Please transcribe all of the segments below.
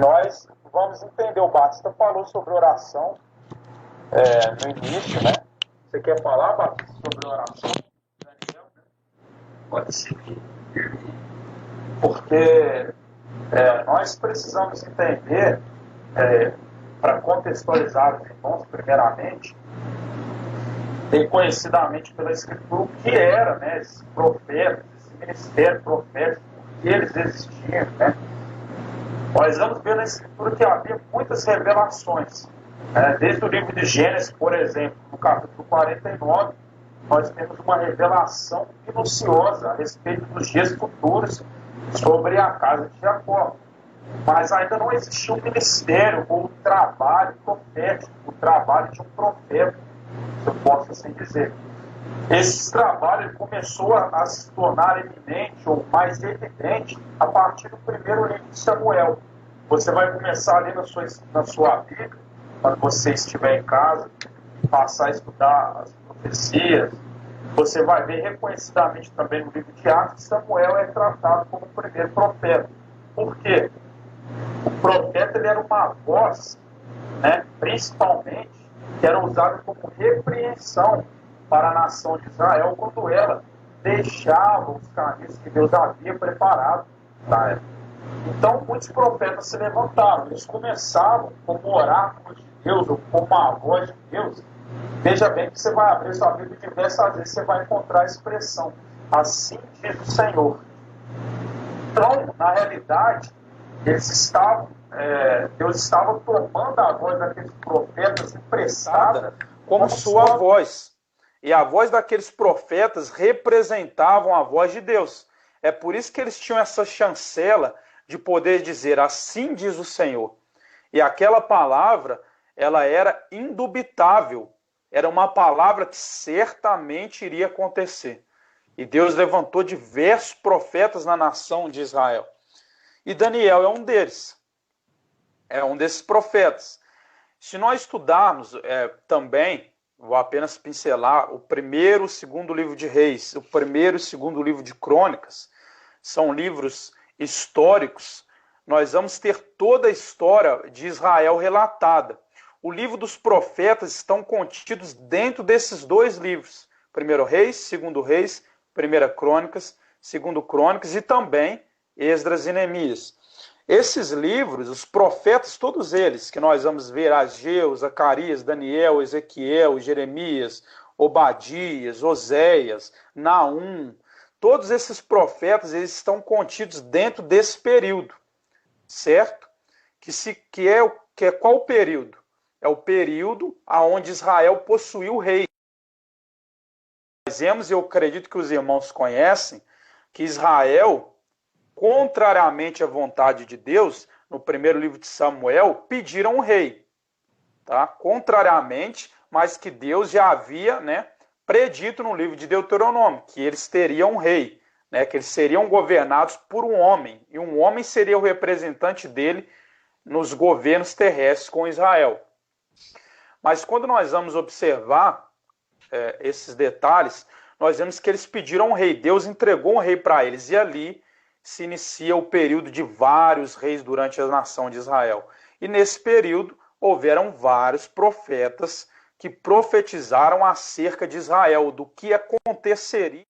Nós vamos entender, o Batista falou sobre oração no início, né? Você quer falar, Batista, sobre oração? Daniel? Pode ser. Porque nós precisamos entender, para contextualizar os irmãos, primeiramente, reconhecidamente pela Escritura, o que era, né, esse profeta, esse ministério profético, por que eles existiam, né? Nós vamos ver na Escritura que havia muitas revelações. Desde o livro de Gênesis, por exemplo, no capítulo 49, nós temos uma revelação minuciosa a respeito dos dias futuros sobre a casa de Jacó. Mas ainda não existia um ministério ou um trabalho profético, o trabalho de um profeta, se eu posso assim dizer. Esse trabalho começou a se tornar eminente ou mais evidente a partir do primeiro livro de Samuel. Você vai começar a ler na sua Bíblia, quando você estiver em casa, passar a estudar as profecias. Você vai ver reconhecidamente também no livro de Atos que Samuel é tratado como o primeiro profeta. Por quê? O profeta ele era uma voz, né, principalmente, que era usada como repreensão para a nação de Israel quando ela deixava os caminhos que Deus havia preparado para ela. Então, muitos profetas se levantaram, eles começavam como oráculos de Deus, ou como a voz de Deus. Veja bem que você vai abrir sua Bíblia diversas vezes, você vai encontrar a expressão, assim diz o Senhor. Então, na realidade, Deus estava tomando a voz daqueles profetas emprestada como sua voz. E a voz daqueles profetas representavam a voz de Deus. É por isso que eles tinham essa chancela de poder dizer, assim diz o Senhor. E aquela palavra, ela era indubitável. Era uma palavra que certamente iria acontecer. E Deus levantou diversos profetas na nação de Israel. E Daniel é um deles. É um desses profetas. Se nós estudarmos também, vou apenas pincelar, o primeiro e o segundo livro de Reis, o primeiro e o segundo livro de Crônicas, são livros históricos, nós vamos ter toda a história de Israel relatada. O livro dos profetas estão contidos dentro desses dois livros, primeiro Reis, segundo Reis, primeira Crônicas, segundo Crônicas e também Esdras e Neemias. Esses livros, os profetas, todos eles, que nós vamos ver, Ageu, Zacarias, Daniel, Ezequiel, Jeremias, Obadias, Oséias, Naum, todos esses profetas, eles estão contidos dentro desse período, certo? Que é qual período? É o período onde Israel possuiu o rei. Nós vemos, e eu acredito que os irmãos conhecem, que Israel, contrariamente à vontade de Deus, no primeiro livro de Samuel, pediram um rei. Tá? Contrariamente, mas que Deus já havia, né, predito no livro de Deuteronômio, que eles teriam um rei, né, que eles seriam governados por um homem, e um homem seria o representante dele nos governos terrestres com Israel. Mas quando nós vamos observar esses detalhes, nós vemos que eles pediram um rei, Deus entregou um rei para eles, e ali se inicia o período de vários reis durante a nação de Israel. E nesse período houveram vários profetas que profetizaram acerca de Israel, do que aconteceria.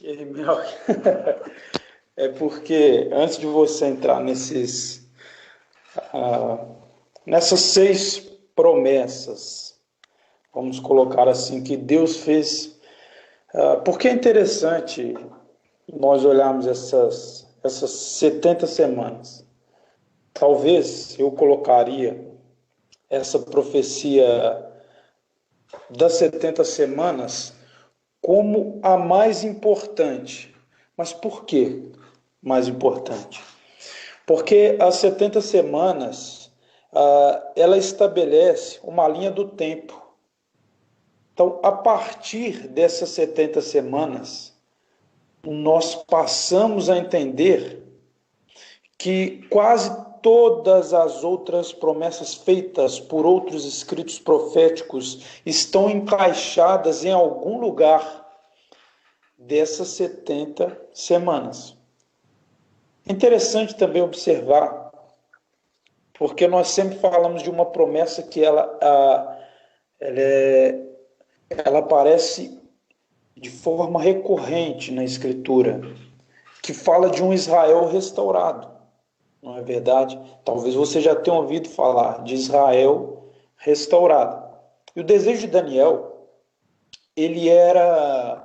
E aí, Mel? É porque antes de você entrar nessas 6 promessas, vamos colocar assim, que Deus fez, porque é interessante nós olharmos essas 70 semanas. Talvez eu colocaria essa profecia das 70 semanas como a mais importante. Mas por que mais importante? Porque as 70 semanas, ela estabelece uma linha do tempo. Então, a partir dessas 70 semanas, nós passamos a entender que quase todas as outras promessas feitas por outros escritos proféticos estão encaixadas em algum lugar dessas 70 semanas. É interessante também observar, porque nós sempre falamos de uma promessa que ela aparece de forma recorrente na Escritura, que fala de um Israel restaurado, não é verdade? Talvez você já tenha ouvido falar de Israel restaurado. E o desejo de Daniel, ele era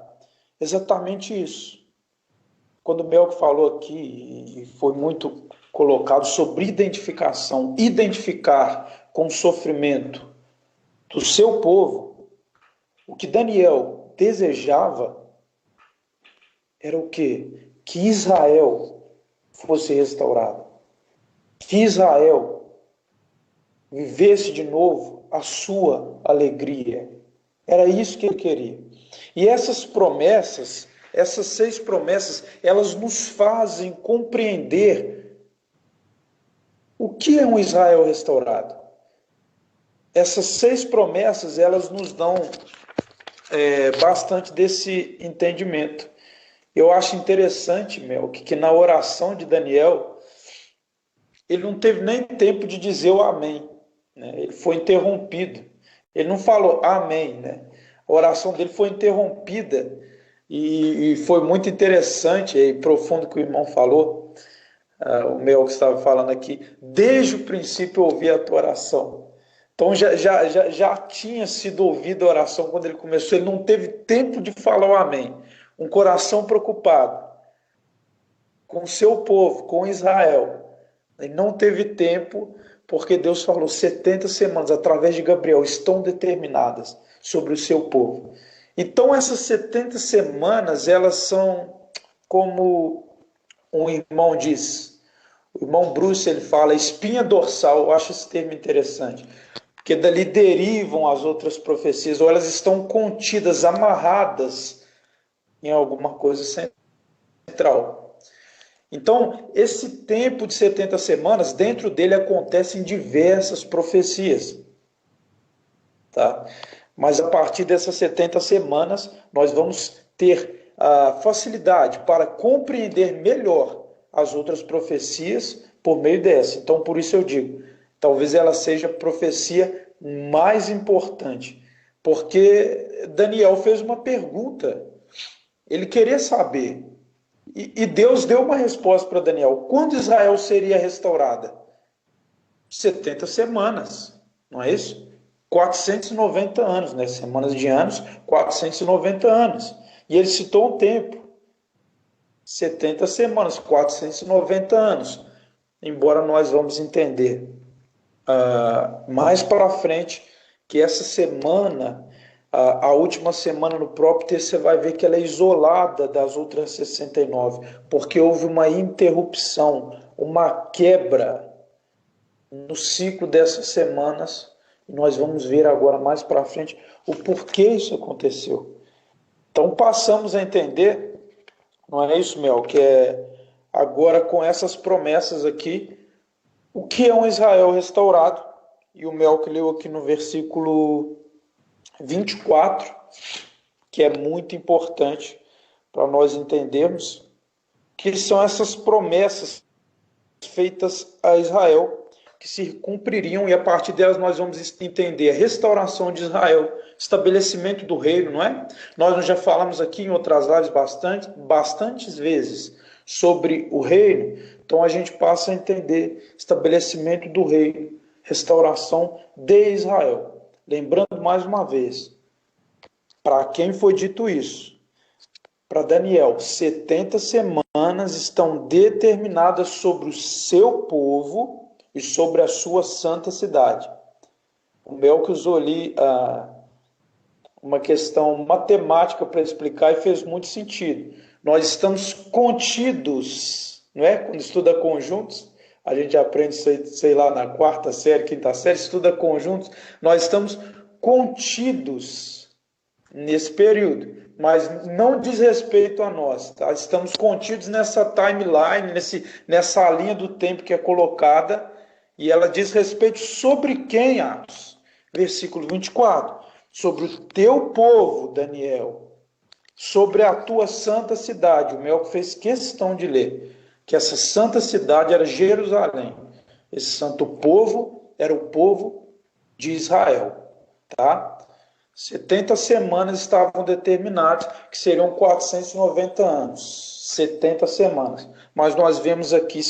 exatamente isso. Quando o Melco falou aqui, e foi muito colocado sobre identificação, identificar com o sofrimento do seu povo, o que Daniel desejava era o quê? Que Israel fosse restaurado. Que Israel vivesse de novo a sua alegria. Era isso que ele queria. E essas promessas, essas 6 promessas, elas nos fazem compreender o que é um Israel restaurado. Essas 6 promessas, elas nos dão bastante desse entendimento. Eu acho interessante, que na oração de Daniel, ele não teve nem tempo de dizer o amém, né? Ele foi interrompido. Ele não falou amém, né? A oração dele foi interrompida e foi muito interessante e profundo que o irmão falou, o meu que estava falando aqui. Desde o princípio eu ouvi a tua oração. Então já tinha sido ouvida a oração quando ele começou. Ele não teve tempo de falar o amém. Um coração preocupado com o seu povo, com Israel. Ele não teve tempo, porque Deus falou 70 semanas, através de Gabriel, estão determinadas sobre o seu povo. Então essas 70 semanas, elas são como um irmão diz, o irmão Bruce, ele fala espinha dorsal. Eu acho esse termo interessante, porque dali derivam as outras profecias, ou elas estão contidas, amarradas em alguma coisa central. Então, esse tempo de 70 semanas, dentro dele acontecem diversas profecias. Tá? Mas a partir dessas 70 semanas, nós vamos ter a facilidade para compreender melhor as outras profecias por meio dessa. Então, por isso eu digo, talvez ela seja a profecia mais importante, porque Daniel fez uma pergunta. Ele queria saber, e Deus deu uma resposta para Daniel. Quando Israel seria restaurada? 70 semanas, não é isso? 490 anos, né? Semanas de anos, 490 anos. E ele citou um tempo. 70 semanas, 490 anos. Embora nós vamos entender mais para frente que essa semana, a última semana no próprio texto, você vai ver que ela é isolada das outras 69, porque houve uma interrupção, uma quebra no ciclo dessas semanas. Nós vamos ver agora mais para frente o porquê isso aconteceu. Então passamos a entender, não é isso, Mel, que é agora com essas promessas aqui, o que é um Israel restaurado. E o Mel que leu aqui no versículo 24, que é muito importante para nós entendermos que são essas promessas feitas a Israel, que se cumpririam, e a partir delas nós vamos entender a restauração de Israel, estabelecimento do reino, não é? Nós já falamos aqui em outras lives bastantes vezes sobre o reino, então a gente passa a entender estabelecimento do reino, restauração de Israel. Lembrando mais uma vez, para quem foi dito isso? Para Daniel, 70 semanas estão determinadas sobre o seu povo e sobre a sua santa cidade. O Melco usou ali uma questão matemática para explicar e fez muito sentido. Nós estamos contidos, não é? Quando estuda conjuntos, a gente aprende, sei lá, na 4ª série, 5ª série, estuda conjuntos, nós estamos contidos nesse período, mas não diz respeito a nós, tá? Estamos contidos nessa timeline, nessa linha do tempo que é colocada, e ela diz respeito sobre quem, Atos? Versículo 24, sobre o teu povo, Daniel, sobre a tua santa cidade. O Melco fez questão de ler. que essa santa cidade era Jerusalém. Esse santo povo era o povo de Israel, tá? 70 semanas estavam determinadas, que seriam 490 anos. 70 semanas. Mas nós vemos aqui,